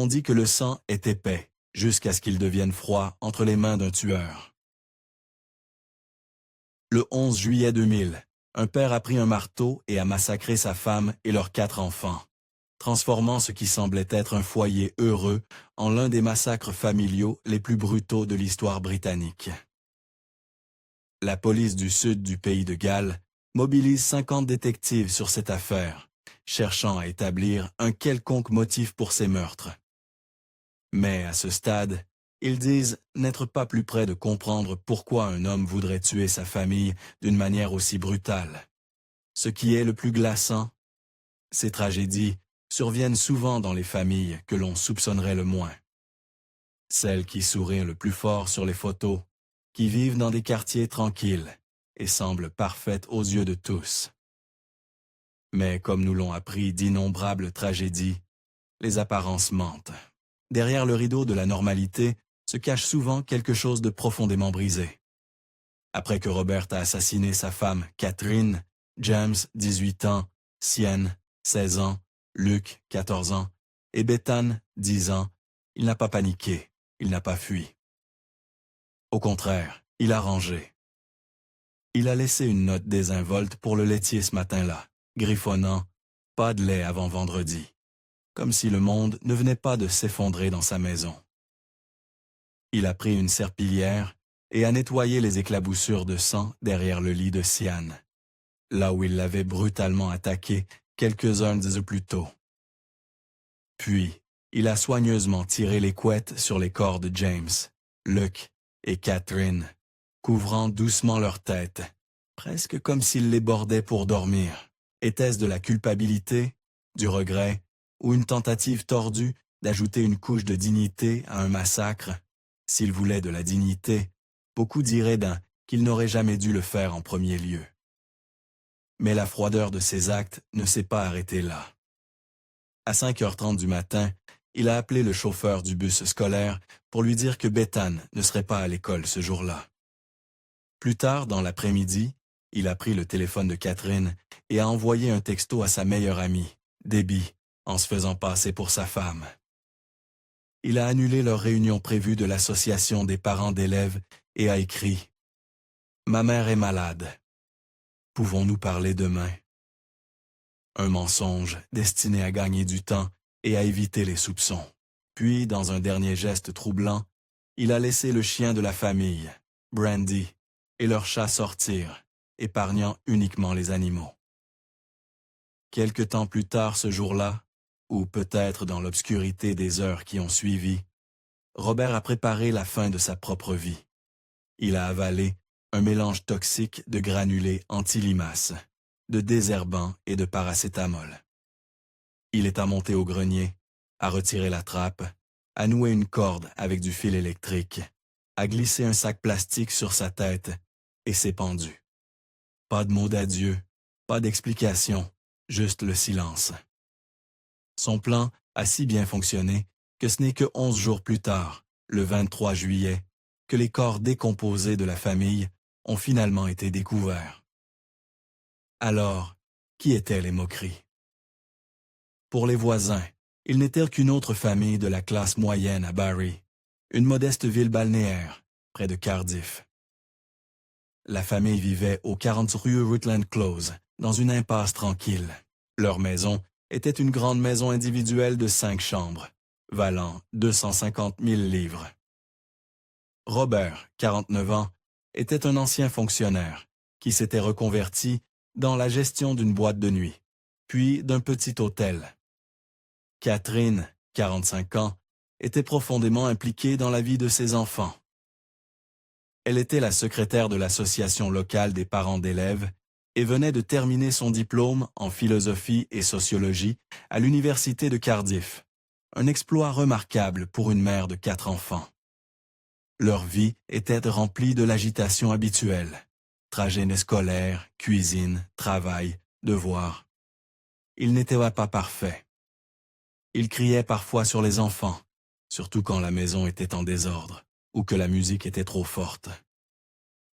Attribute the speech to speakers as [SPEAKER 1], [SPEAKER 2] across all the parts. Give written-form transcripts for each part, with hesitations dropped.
[SPEAKER 1] On dit que le sang est épais, jusqu'à ce qu'il devienne froid entre les mains d'un tueur. Le 11 juillet 2000, un père a pris un marteau et a massacré sa femme et leurs 4 enfants, transformant ce qui semblait être un foyer heureux en l'un des massacres familiaux les plus brutaux de l'histoire britannique. La police du sud du pays de Galles mobilise 50 détectives sur cette affaire, cherchant à établir un quelconque motif pour ces meurtres. Mais à ce stade, ils disent n'être pas plus près de comprendre pourquoi un homme voudrait tuer sa famille d'une manière aussi brutale. Ce qui est le plus glaçant, ces tragédies surviennent souvent dans les familles que l'on soupçonnerait le moins. Celles qui sourient le plus fort sur les photos, qui vivent dans des quartiers tranquilles et semblent parfaites aux yeux de tous. Mais comme nous l'ont appris d'innombrables tragédies, les apparences mentent. Derrière le rideau de la normalité se cache souvent quelque chose de profondément brisé. Après que Robert a assassiné sa femme Catherine, James, 18 ans, Sienne, 16 ans, Luc, 14 ans, et Bethany, 10 ans, il n'a pas paniqué, il n'a pas fui. Au contraire, il a rangé. Il a laissé une note désinvolte pour le laitier ce matin-là, griffonnant « Pas de lait avant vendredi », comme si le monde ne venait pas de s'effondrer dans sa maison. Il a pris une serpillière et a nettoyé les éclaboussures de sang derrière le lit de Sian, là où il l'avait brutalement attaqué quelques heures plus tôt. Puis, il a soigneusement tiré les couettes sur les corps de James, Luc et Catherine, couvrant doucement leurs têtes, presque comme s'il les bordait pour dormir. Était-ce de la culpabilité, du regret, ou une tentative tordue d'ajouter une couche de dignité à un massacre? S'il voulait de la dignité, beaucoup diraient qu'il n'aurait jamais dû le faire en premier lieu. Mais la froideur de ses actes ne s'est pas arrêtée là. À 5h30 du matin, il a appelé le chauffeur du bus scolaire pour lui dire que Bethany ne serait pas à l'école ce jour-là. Plus tard, dans l'après-midi, il a pris le téléphone de Catherine et a envoyé un texto à sa meilleure amie, Debbie, en se faisant passer pour sa femme. Il a annulé leur réunion prévue de l'association des parents d'élèves et a écrit « Ma mère est malade. Pouvons-nous parler demain ?» Un mensonge destiné à gagner du temps et à éviter les soupçons. Puis, dans un dernier geste troublant, il a laissé le chien de la famille, Brandy, et leur chat sortir, épargnant uniquement les animaux. Quelque temps plus tard ce jour-là, ou peut-être dans l'obscurité des heures qui ont suivi, Robert a préparé la fin de sa propre vie. Il a avalé un mélange toxique de granulés anti-limaces, de désherbants et de paracétamol. Il est monté au grenier, a retiré la trappe, a noué une corde avec du fil électrique, a glissé un sac plastique sur sa tête et s'est pendu. Pas de mots d'adieu, pas d'explication, juste le silence. Son plan a si bien fonctionné que ce n'est que 11 jours plus tard, le 23 juillet, que les corps décomposés de la famille ont finalement été découverts. Alors, qui étaient les moqueries? Pour les voisins, ils n'étaient qu'une autre famille de la classe moyenne à Barry, une modeste ville balnéaire, près de Cardiff. La famille vivait au 40 rue Rutland Close, dans une impasse tranquille. Leur maison était une grande maison individuelle de 5 chambres, valant 250 000 livres. Robert, 49 ans, était un ancien fonctionnaire qui s'était reconverti dans la gestion d'une boîte de nuit, puis d'un petit hôtel. Catherine, 45 ans, était profondément impliquée dans la vie de ses enfants. Elle était la secrétaire de l'association locale des parents d'élèves et venait de terminer son diplôme en philosophie et sociologie à l'université de Cardiff, un exploit remarquable pour une mère de 4 enfants. Leur vie était remplie de l'agitation habituelle, trajets scolaires, cuisine, travail, devoirs. Ils n'étaient pas parfaits. Ils criaient parfois sur les enfants, surtout quand la maison était en désordre ou que la musique était trop forte.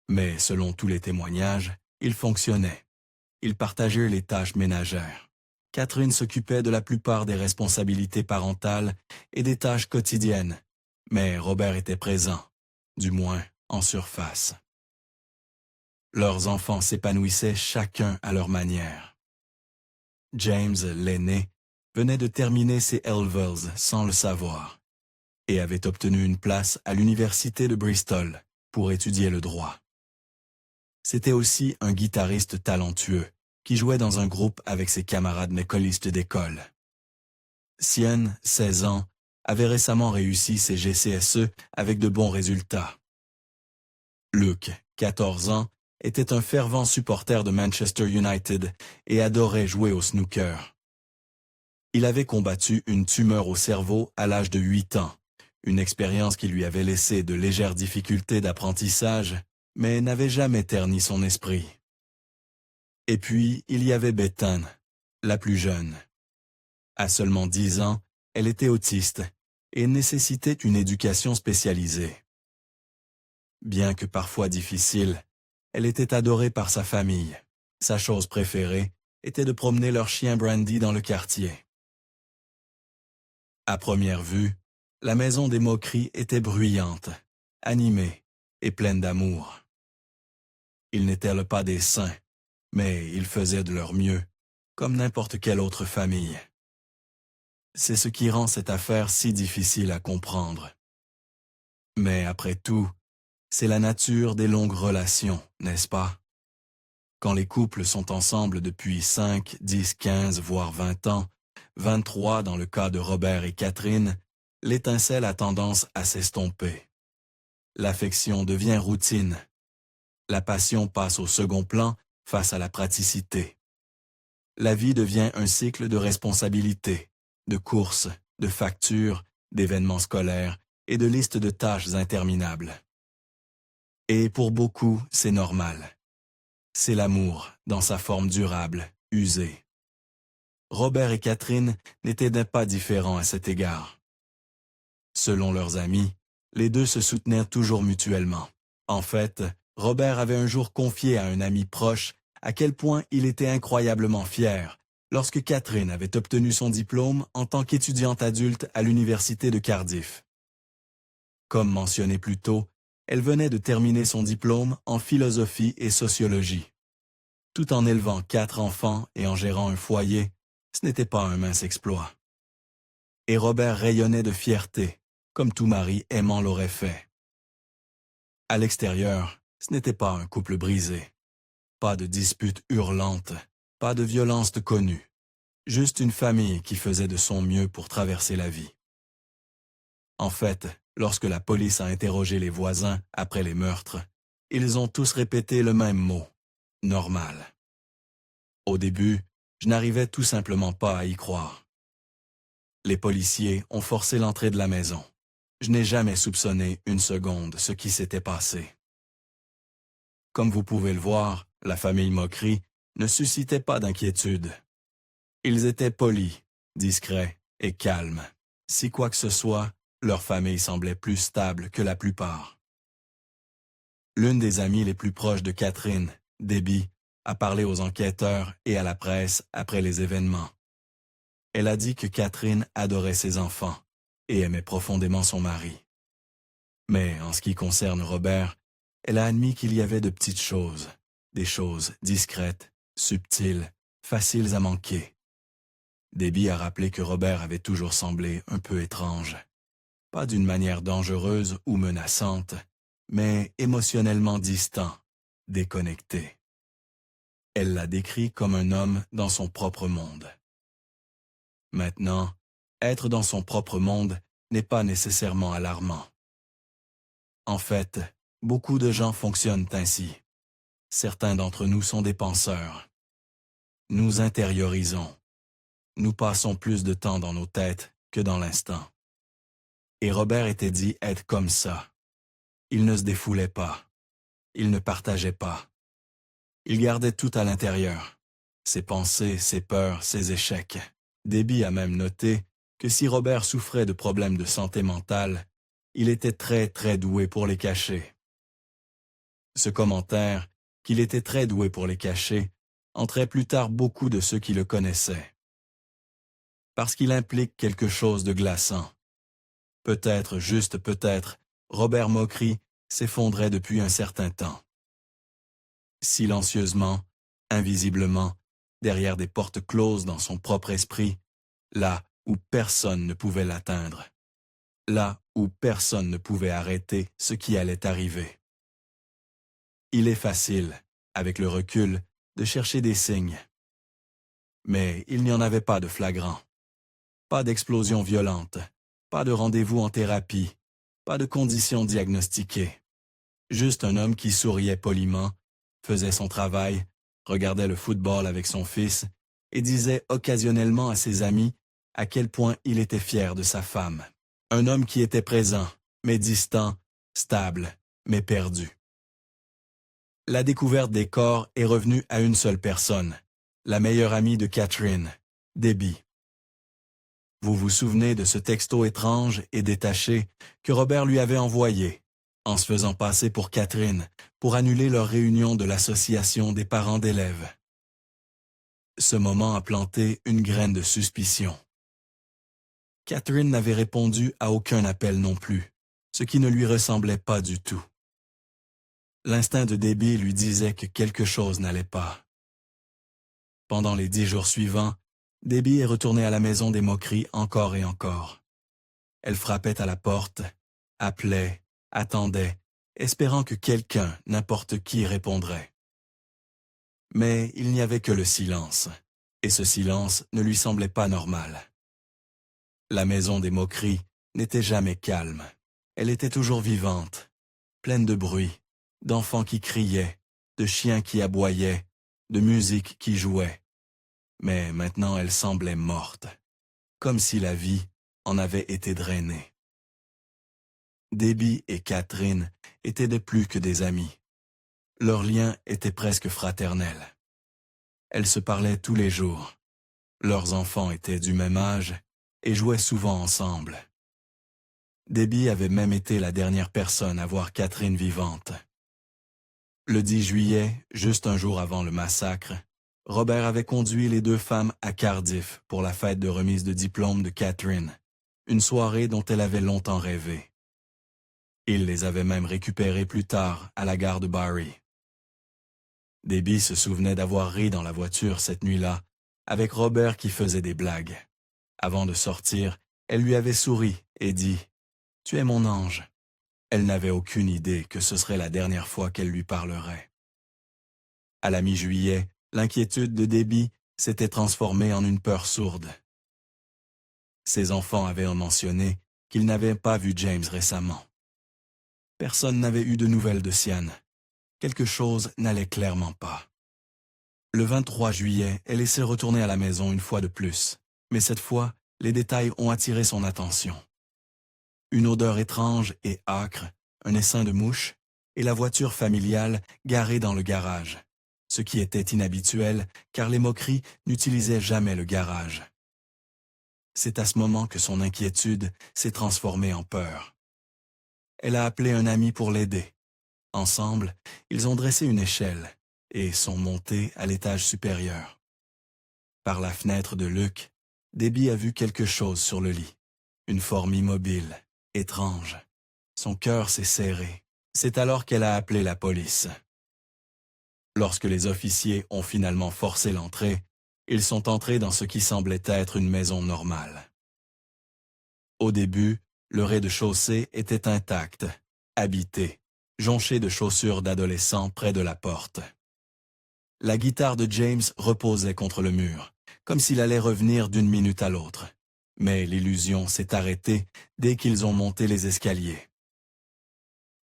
[SPEAKER 1] Mais selon tous les témoignages, ils fonctionnaient. Ils partageaient les tâches ménagères. Catherine s'occupait de la plupart des responsabilités parentales et des tâches quotidiennes, mais Robert était présent, du moins en surface. Leurs enfants s'épanouissaient chacun à leur manière. James, l'aîné, venait de terminer ses L-Levels sans le savoir et avait obtenu une place à l'université de Bristol pour étudier le droit. C'était aussi un guitariste talentueux qui jouait dans un groupe avec ses camarades mécolistes d'école. Sian, 16 ans, avait récemment réussi ses GCSE avec de bons résultats. Luke, 14 ans, était un fervent supporter de Manchester United et adorait jouer au snooker. Il avait combattu une tumeur au cerveau à l'âge de 8 ans, une expérience qui lui avait laissé de légères difficultés d'apprentissage, mais n'avait jamais terni son esprit. Et puis, il y avait Bethany, la plus jeune. À seulement 10 ans, elle était autiste et nécessitait une éducation spécialisée. Bien que parfois difficile, elle était adorée par sa famille. Sa chose préférée était de promener leur chien Brandy dans le quartier. À première vue, la maison des moqueries était bruyante, animée et pleine d'amour. Ils n'étaient pas des saints, mais ils faisaient de leur mieux, comme n'importe quelle autre famille. C'est ce qui rend cette affaire si difficile à comprendre. Mais après tout, c'est la nature des longues relations, n'est-ce pas? Quand les couples sont ensemble depuis 5, 10, 15, voire 20 ans, 23 dans le cas de Robert et Catherine, l'étincelle a tendance à s'estomper. L'affection devient routine. La passion passe au second plan face à la praticité. La vie devient un cycle de responsabilités, de courses, de factures, d'événements scolaires et de listes de tâches interminables. Et pour beaucoup, c'est normal. C'est l'amour, dans sa forme durable, usée. Robert et Catherine n'étaient pas différents à cet égard. Selon leurs amis, les deux se soutenaient toujours mutuellement. En fait, Robert avait un jour confié à un ami proche à quel point il était incroyablement fier lorsque Catherine avait obtenu son diplôme en tant qu'étudiante adulte à l'université de Cardiff. Comme mentionné plus tôt, elle venait de terminer son diplôme en philosophie et sociologie. Tout en élevant 4 enfants et en gérant un foyer, ce n'était pas un mince exploit. Et Robert rayonnait de fierté, comme tout mari aimant l'aurait fait. À l'extérieur, ce n'était pas un couple brisé. Pas de disputes hurlantes, pas de violence connue. Juste une famille qui faisait de son mieux pour traverser la vie. En fait, lorsque la police a interrogé les voisins après les meurtres, ils ont tous répété le même mot, normal. Au début, je n'arrivais tout simplement pas à y croire. Les policiers ont forcé l'entrée de la maison. Je n'ai jamais soupçonné une seconde ce qui s'était passé. Comme vous pouvez le voir, la famille Moquerie ne suscitait pas d'inquiétude. Ils étaient polis, discrets et calmes. Si quoi que ce soit, leur famille semblait plus stable que la plupart. L'une des amies les plus proches de Catherine, Debbie, a parlé aux enquêteurs et à la presse après les événements. Elle a dit que Catherine adorait ses enfants et aimait profondément son mari. Mais en ce qui concerne Robert, elle a admis qu'il y avait de petites choses, des choses discrètes, subtiles, faciles à manquer. Debbie a rappelé que Robert avait toujours semblé un peu étrange. Pas d'une manière dangereuse ou menaçante, mais émotionnellement distant, déconnecté. Elle l'a décrit comme un homme dans son propre monde. Maintenant, être dans son propre monde n'est pas nécessairement alarmant. En fait, beaucoup de gens fonctionnent ainsi. Certains d'entre nous sont des penseurs. Nous intériorisons. Nous passons plus de temps dans nos têtes que dans l'instant. Et Robert était dit être comme ça. Il ne se défoulait pas. Il ne partageait pas. Il gardait tout à l'intérieur. Ses pensées, ses peurs, ses échecs. Debbie a même noté que si Robert souffrait de problèmes de santé mentale, il était très très doué pour les cacher. Ce commentaire, qu'il était très doué pour les cacher, entrait plus tard beaucoup de ceux qui le connaissaient. parce qu'il implique quelque chose de glaçant. Peut-être, juste peut-être, Robert Moquerie s'effondrait depuis un certain temps. Silencieusement, invisiblement, derrière des portes closes dans son propre esprit, là où personne ne pouvait l'atteindre. Là où personne ne pouvait arrêter ce qui allait arriver. Il est facile, avec le recul, de chercher des signes. Mais il n'y en avait pas de flagrant. Pas d'explosion violente, pas de rendez-vous en thérapie, pas de conditions diagnostiquées. Juste un homme qui souriait poliment, faisait son travail, regardait le football avec son fils et disait occasionnellement à ses amis à quel point il était fier de sa femme. Un homme qui était présent, mais distant, stable, mais perdu. La découverte des corps est revenue à une seule personne, la meilleure amie de Catherine, Debbie. Vous vous souvenez de ce texto étrange et détaché que Robert lui avait envoyé, en se faisant passer pour Catherine, pour annuler leur réunion de l'association des parents d'élèves. Ce moment a planté une graine de suspicion. Catherine n'avait répondu à aucun appel non plus, ce qui ne lui ressemblait pas du tout. L'instinct de Debbie lui disait que quelque chose n'allait pas. Pendant les 10 jours suivants, Debbie est retournée à la maison des Moqueries encore et encore. Elle frappait à la porte, appelait, attendait, espérant que quelqu'un, n'importe qui, répondrait. Mais il n'y avait que le silence, et ce silence ne lui semblait pas normal. La maison des Moqueries n'était jamais calme. Elle était toujours vivante, pleine de bruit, d'enfants qui criaient, de chiens qui aboyaient, de musique qui jouait. Mais maintenant elle semblait morte, comme si la vie en avait été drainée. Debbie et Catherine étaient de plus que des amis. Leur lien était presque fraternel. Elles se parlaient tous les jours. Leurs enfants étaient du même âge et jouaient souvent ensemble. Debbie avait même été la dernière personne à voir Catherine vivante. Le 10 juillet, juste un jour avant le massacre, Robert avait conduit les deux femmes à Cardiff pour la fête de remise de diplôme de Catherine, une soirée dont elle avait longtemps rêvé. Il les avait même récupérées plus tard à la gare de Barry. Debbie se souvenait d'avoir ri dans la voiture cette nuit-là, avec Robert qui faisait des blagues. Avant de sortir, elle lui avait souri et dit « Tu es mon ange ». Elle n'avait aucune idée que ce serait la dernière fois qu'elle lui parlerait. À la mi-juillet, l'inquiétude de Debbie s'était transformée en une peur sourde. Ses enfants avaient mentionné qu'ils n'avaient pas vu James récemment. Personne n'avait eu de nouvelles de Sian. Quelque chose n'allait clairement pas. Le 23 juillet, elle essaie de retourner à la maison une fois de plus, mais cette fois, les détails ont attiré son attention. Une odeur étrange et âcre, un essaim de mouches, et la voiture familiale garée dans le garage, ce qui était inhabituel car les Moqueries n'utilisaient jamais le garage. C'est à ce moment que son inquiétude s'est transformée en peur. Elle a appelé un ami pour l'aider. Ensemble, ils ont dressé une échelle et sont montés à l'étage supérieur. Par la fenêtre de Luc, Debbie a vu quelque chose sur le lit. Une forme immobile, étrange. Son cœur s'est serré. C'est alors qu'elle a appelé la police. Lorsque les officiers ont finalement forcé l'entrée, ils sont entrés dans ce qui semblait être une maison normale. Au début, le rez-de-chaussée était intact, habité, jonché de chaussures d'adolescents près de la porte. La guitare de James reposait contre le mur, comme s'il allait revenir d'une minute à l'autre. Mais l'illusion s'est arrêtée dès qu'ils ont monté les escaliers.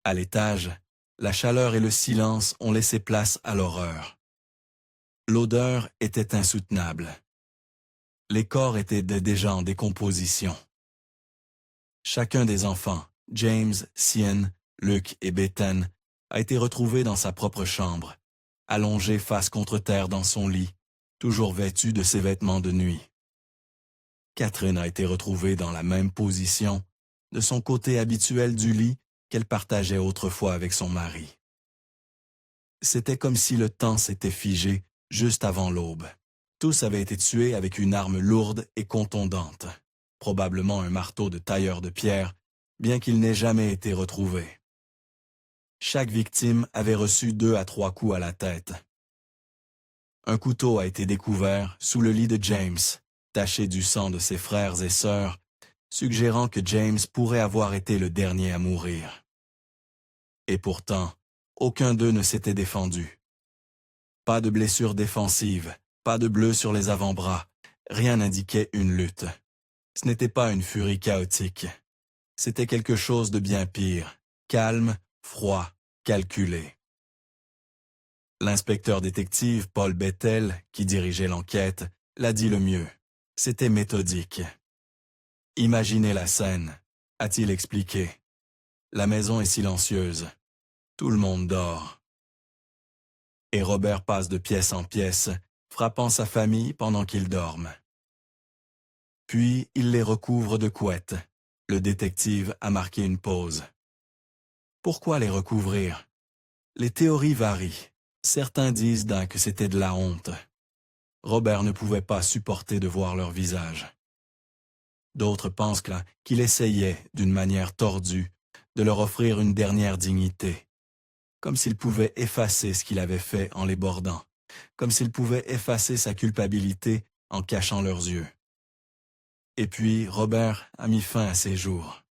[SPEAKER 1] À l'étage, la chaleur et le silence ont laissé place à l'horreur. L'odeur était insoutenable. Les corps étaient déjà en décomposition. Chacun des enfants, James, Sian, Luc et Bethany, a été retrouvé dans sa propre chambre, allongé face contre terre dans son lit, toujours vêtu de ses vêtements de nuit. Catherine a été retrouvée dans la même position, de son côté habituel du lit qu'elle partageait autrefois avec son mari. C'était comme si le temps s'était figé juste avant l'aube. Tous avaient été tués avec une arme lourde et contondante, probablement un marteau de tailleur de pierre, bien qu'il n'ait jamais été retrouvé. Chaque victime avait reçu 2 à 3 coups à la tête. Un couteau a été découvert sous le lit de James, taché du sang de ses frères et sœurs, suggérant que James pourrait avoir été le dernier à mourir. Et pourtant, aucun d'eux ne s'était défendu. Pas de blessures défensives, pas de bleus sur les avant-bras, rien n'indiquait une lutte. Ce n'était pas une furie chaotique. C'était quelque chose de bien pire, calme, froid, calculé. L'inspecteur détective Paul Bettel, qui dirigeait l'enquête, l'a dit le mieux. C'était méthodique. Imaginez la scène, a-t-il expliqué. La maison est silencieuse. Tout le monde dort. Et Robert passe de pièce en pièce, frappant sa famille pendant qu'ils dorment. Puis il les recouvre de couettes. Le détective a marqué une pause. Pourquoi les recouvrir? Les théories varient. Certains disent que c'était de la honte. Robert ne pouvait pas supporter de voir leur visage. D'autres pensent qu'il essayait, d'une manière tordue, de leur offrir une dernière dignité. Comme s'il pouvait effacer ce qu'il avait fait en les bordant. Comme s'il pouvait effacer sa culpabilité en cachant leurs yeux. Et puis, Robert a mis fin à ses jours.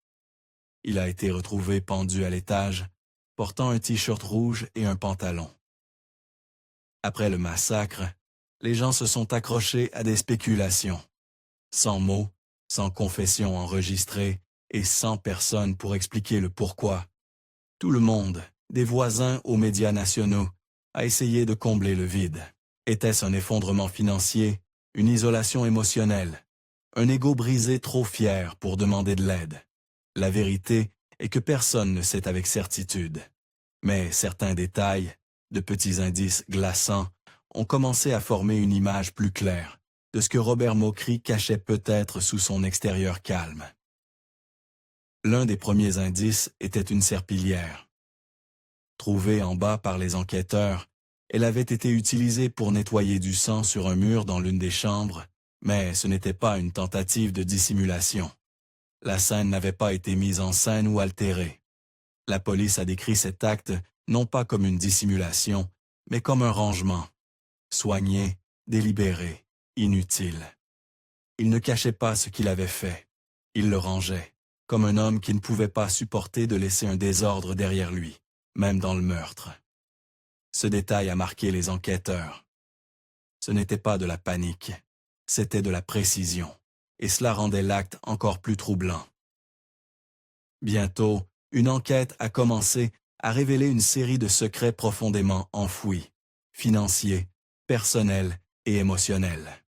[SPEAKER 1] Il a été retrouvé pendu à l'étage, portant un t-shirt rouge et un pantalon. Après le massacre, les gens se sont accrochés à des spéculations. Sans mots, sans confession enregistrée et sans personne pour expliquer le pourquoi. Tout le monde, des voisins aux médias nationaux, a essayé de combler le vide. Était-ce un effondrement financier, une isolation émotionnelle, un ego brisé trop fier pour demander de l'aide? La vérité est que personne ne sait avec certitude. Mais certains détails, de petits indices glaçants, ont commencé à former une image plus claire de ce que Robert Mockry cachait peut-être sous son extérieur calme. L'un des premiers indices était une serpillière. Trouvée en bas par les enquêteurs, elle avait été utilisée pour nettoyer du sang sur un mur dans l'une des chambres, mais ce n'était pas une tentative de dissimulation. La scène n'avait pas été mise en scène ou altérée. La police a décrit cet acte non pas comme une dissimulation, mais comme un rangement. Soigné, délibéré, inutile. Il ne cachait pas ce qu'il avait fait. Il le rangeait, comme un homme qui ne pouvait pas supporter de laisser un désordre derrière lui, même dans le meurtre. Ce détail a marqué les enquêteurs. Ce n'était pas de la panique, c'était de la précision, et cela rendait l'acte encore plus troublant. Bientôt, une enquête a commencé à révéler une série de secrets profondément enfouis, financiers, personnels et émotionnels.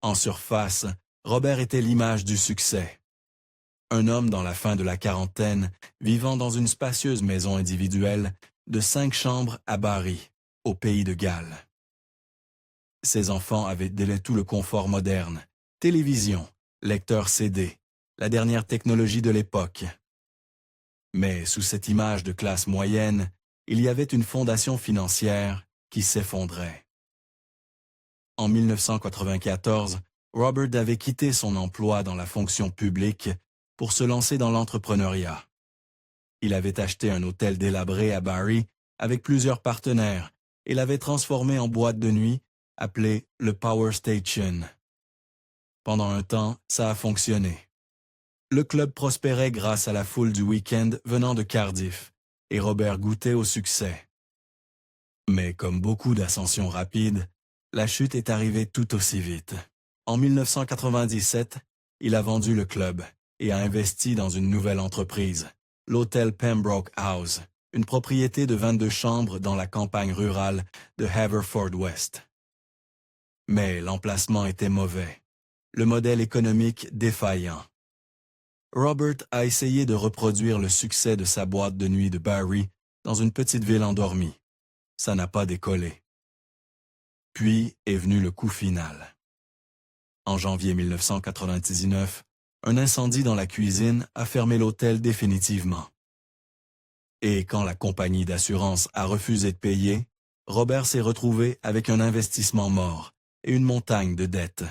[SPEAKER 1] En surface, Robert était l'image du succès. Un homme dans la fin de la quarantaine, vivant dans une spacieuse maison individuelle de 5 chambres à Barry, au pays de Galles. Ses enfants avaient tout le confort moderne, télévision, lecteur CD, la dernière technologie de l'époque. Mais sous cette image de classe moyenne, il y avait une fondation financière qui s'effondrait. En 1994, Robert avait quitté son emploi dans la fonction publique pour se lancer dans l'entrepreneuriat. Il avait acheté un hôtel délabré à Barry avec plusieurs partenaires et l'avait transformé en boîte de nuit appelée le Power Station. Pendant un temps, ça a fonctionné. Le club prospérait grâce à la foule du week-end venant de Cardiff, et Robert goûtait au succès. Mais comme beaucoup d'ascensions rapides, la chute est arrivée tout aussi vite. En 1997, il a vendu le club et a investi dans une nouvelle entreprise, l'hôtel Pembroke House, une propriété de 22 chambres dans la campagne rurale de Haverfordwest. Mais l'emplacement était mauvais, le modèle économique défaillant. Robert a essayé de reproduire le succès de sa boîte de nuit de Barry dans une petite ville endormie. Ça n'a pas décollé. Puis est venu le coup final. En janvier 1999, un incendie dans la cuisine a fermé l'hôtel définitivement. Et quand la compagnie d'assurance a refusé de payer, Robert s'est retrouvé avec un investissement mort et une montagne de dettes.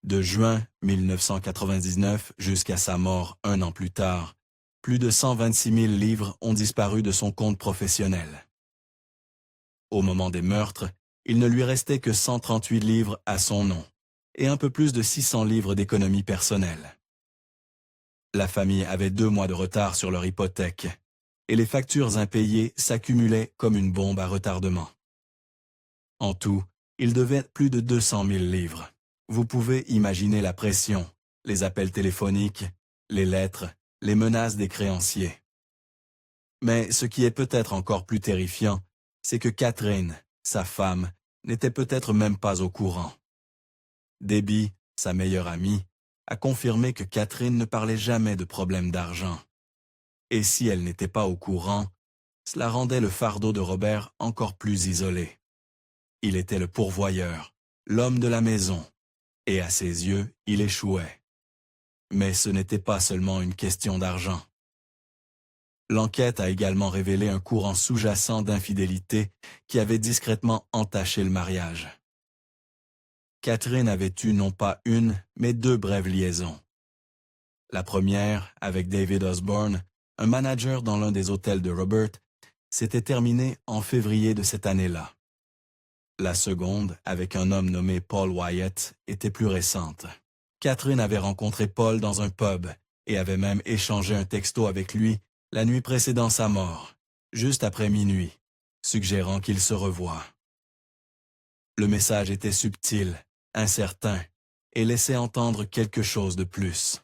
[SPEAKER 1] De juin 1999 jusqu'à sa mort 1 an plus tard, plus de 126 000 livres ont disparu de son compte professionnel. Au moment des meurtres, il ne lui restait que 138 livres à son nom et un peu plus de 600 livres d'économie personnelle. La famille avait 2 mois de retard sur leur hypothèque et les factures impayées s'accumulaient comme une bombe à retardement. En tout, il devait plus de 200 000 livres. Vous pouvez imaginer la pression, les appels téléphoniques, les lettres, les menaces des créanciers. Mais ce qui est peut-être encore plus terrifiant, c'est que Catherine, sa femme, n'était peut-être même pas au courant. Debbie, sa meilleure amie, a confirmé que Catherine ne parlait jamais de problèmes d'argent. Et si elle n'était pas au courant, cela rendait le fardeau de Robert encore plus isolé. Il était le pourvoyeur, l'homme de la maison, et à ses yeux, il échouait. Mais ce n'était pas seulement une question d'argent. L'enquête a également révélé un courant sous-jacent d'infidélité qui avait discrètement entaché le mariage. Catherine avait eu non pas une, mais 2 brèves liaisons. La première, avec David Osborne, un manager dans l'un des hôtels de Robert, s'était terminée en février de cette année-là. La seconde, avec un homme nommé Paul Wyatt, était plus récente. Catherine avait rencontré Paul dans un pub et avait même échangé un texto avec lui la nuit précédant sa mort, juste après minuit, suggérant qu'ils se revoient. Le message était subtil, incertain, et laissait entendre quelque chose de plus.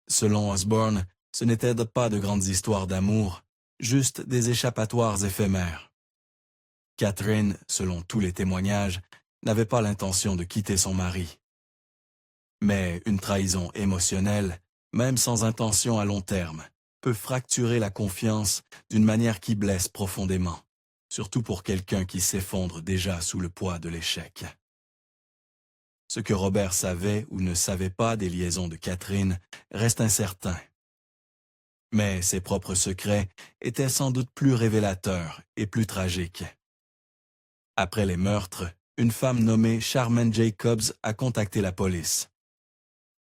[SPEAKER 1] Selon Osborne, ce n'étaient pas de grandes histoires d'amour, juste des échappatoires éphémères. Catherine, selon tous les témoignages, n'avait pas l'intention de quitter son mari. Mais une trahison émotionnelle, même sans intention à long terme, peut fracturer la confiance d'une manière qui blesse profondément, surtout pour quelqu'un qui s'effondre déjà sous le poids de l'échec. Ce que Robert savait ou ne savait pas des liaisons de Catherine reste incertain. Mais ses propres secrets étaient sans doute plus révélateurs et plus tragiques. Après les meurtres, une femme nommée Charmaine Jacobs a contacté la police.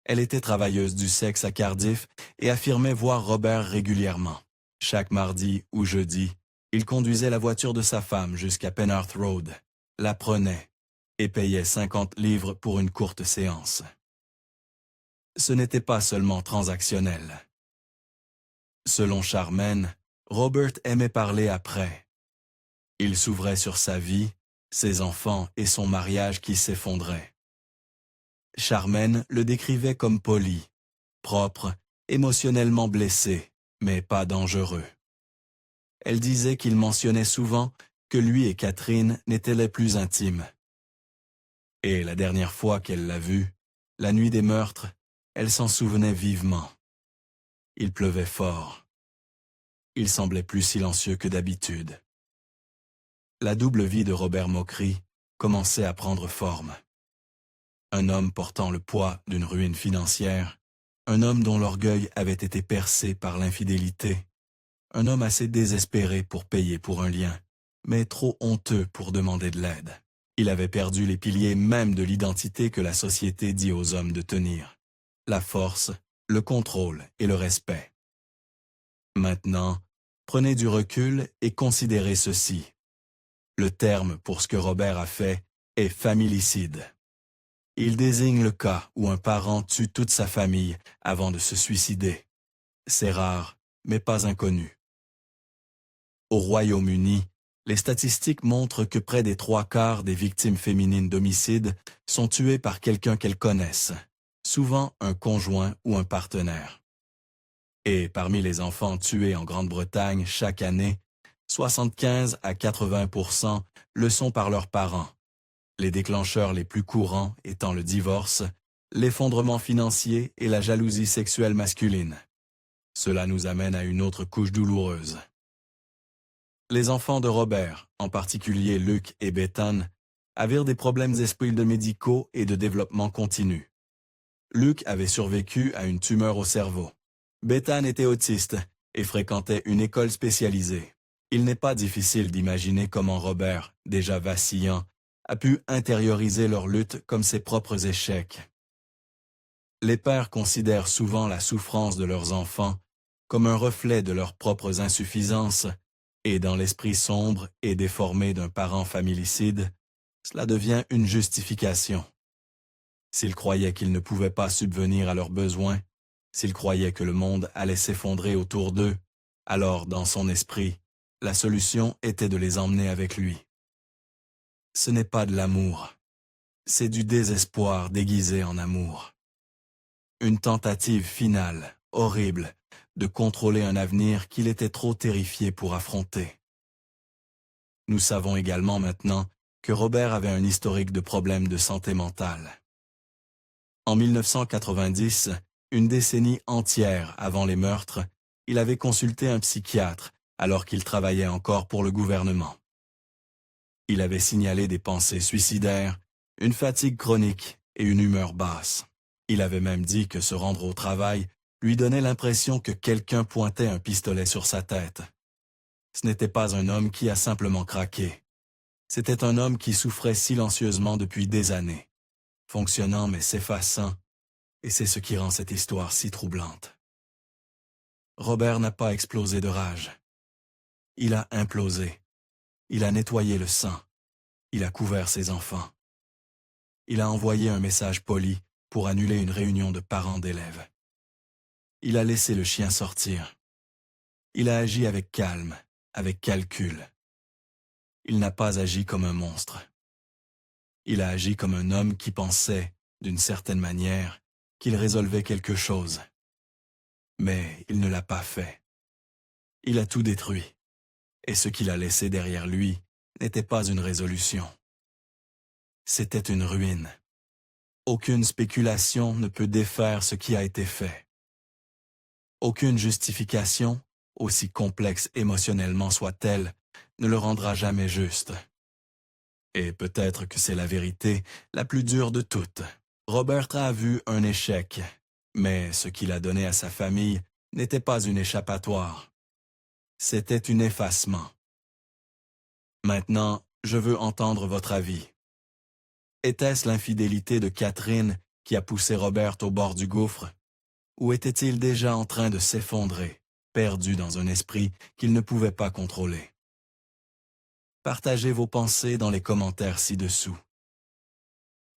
[SPEAKER 1] Elle était travailleuse du sexe à Cardiff et affirmait voir Robert régulièrement. Chaque mardi ou jeudi, il conduisait la voiture de sa femme jusqu'à Penarth Road, la prenait et payait 50 livres pour une courte séance. Ce n'était pas seulement transactionnel. Selon Charmaine, Robert aimait parler après. Il s'ouvrait sur sa vie, ses enfants et son mariage qui s'effondraient. Charmaine le décrivait comme poli, propre, émotionnellement blessé, mais pas dangereux. Elle disait qu'il mentionnait souvent que lui et Catherine n'étaient les plus intimes. Et la dernière fois qu'elle l'a vu, la nuit des meurtres, elle s'en souvenait vivement. Il pleuvait fort. Il semblait plus silencieux que d'habitude. La double vie de Robert Mockry commençait à prendre forme. Un homme portant le poids d'une ruine financière, un homme dont l'orgueil avait été percé par l'infidélité, un homme assez désespéré pour payer pour un lien, mais trop honteux pour demander de l'aide. Il avait perdu les piliers même de l'identité que la société dit aux hommes de tenir: la force, le contrôle et le respect. Maintenant, prenez du recul et considérez ceci. Le terme pour ce que Robert a fait est familicide. Il désigne le cas où un parent tue toute sa famille avant de se suicider. C'est rare, mais pas inconnu. Au Royaume-Uni, les statistiques montrent que près des 3/4 des victimes féminines d'homicide sont tuées par quelqu'un qu'elles connaissent, souvent un conjoint ou un partenaire. Et parmi les enfants tués en Grande-Bretagne chaque année, 75 à 80% le sont par leurs parents. Les déclencheurs les plus courants étant le divorce, l'effondrement financier et la jalousie sexuelle masculine. Cela nous amène à une autre couche douloureuse. Les enfants de Robert, en particulier Luke et Bethany, avaient des problèmes d'esprit médicaux et de développement continu. Luke avait survécu à une tumeur au cerveau. Bethany était autiste et fréquentait une école spécialisée. Il n'est pas difficile d'imaginer comment Robert, déjà vacillant, a pu intérioriser leur lutte comme ses propres échecs. Les pères considèrent souvent la souffrance de leurs enfants comme un reflet de leurs propres insuffisances, et dans l'esprit sombre et déformé d'un parent familicide, cela devient une justification. S'ils croyaient qu'ils ne pouvaient pas subvenir à leurs besoins, s'ils croyaient que le monde allait s'effondrer autour d'eux, alors dans son esprit, la solution était de les emmener avec lui. Ce n'est pas de l'amour, c'est du désespoir déguisé en amour. Une tentative finale, horrible, de contrôler un avenir qu'il était trop terrifié pour affronter. Nous savons également maintenant que Robert avait un historique de problèmes de santé mentale. En 1990, une décennie entière avant les meurtres, il avait consulté un psychiatre alors qu'il travaillait encore pour le gouvernement. Il avait signalé des pensées suicidaires, une fatigue chronique et une humeur basse. Il avait même dit que se rendre au travail lui donnait l'impression que quelqu'un pointait un pistolet sur sa tête. Ce n'était pas un homme qui a simplement craqué. C'était un homme qui souffrait silencieusement depuis des années, fonctionnant mais s'effaçant, et c'est ce qui rend cette histoire si troublante. Robert n'a pas explosé de rage. Il a implosé. Il a nettoyé le sang. Il a couvert ses enfants. Il a envoyé un message poli pour annuler une réunion de parents d'élèves. Il a laissé le chien sortir. Il a agi avec calme, avec calcul. Il n'a pas agi comme un monstre. Il a agi comme un homme qui pensait, d'une certaine manière, qu'il résolvait quelque chose. Mais il ne l'a pas fait. Il a tout détruit. Et ce qu'il a laissé derrière lui n'était pas une résolution. C'était une ruine. Aucune spéculation ne peut défaire ce qui a été fait. Aucune justification, aussi complexe émotionnellement soit-elle, ne le rendra jamais juste. Et peut-être que c'est la vérité la plus dure de toutes. Robert a vu un échec, mais ce qu'il a donné à sa famille n'était pas une échappatoire. C'était un effacement. Maintenant, je veux entendre votre avis. Était-ce l'infidélité de Catherine qui a poussé Robert au bord du gouffre? Ou était-il déjà en train de s'effondrer, perdu dans un esprit qu'il ne pouvait pas contrôler? Partagez vos pensées dans les commentaires ci-dessous.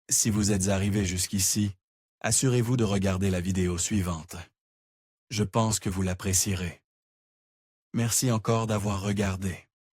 [SPEAKER 1] Si vous êtes arrivé jusqu'ici, assurez-vous de regarder la vidéo suivante. Je pense que vous l'apprécierez. Merci encore d'avoir regardé.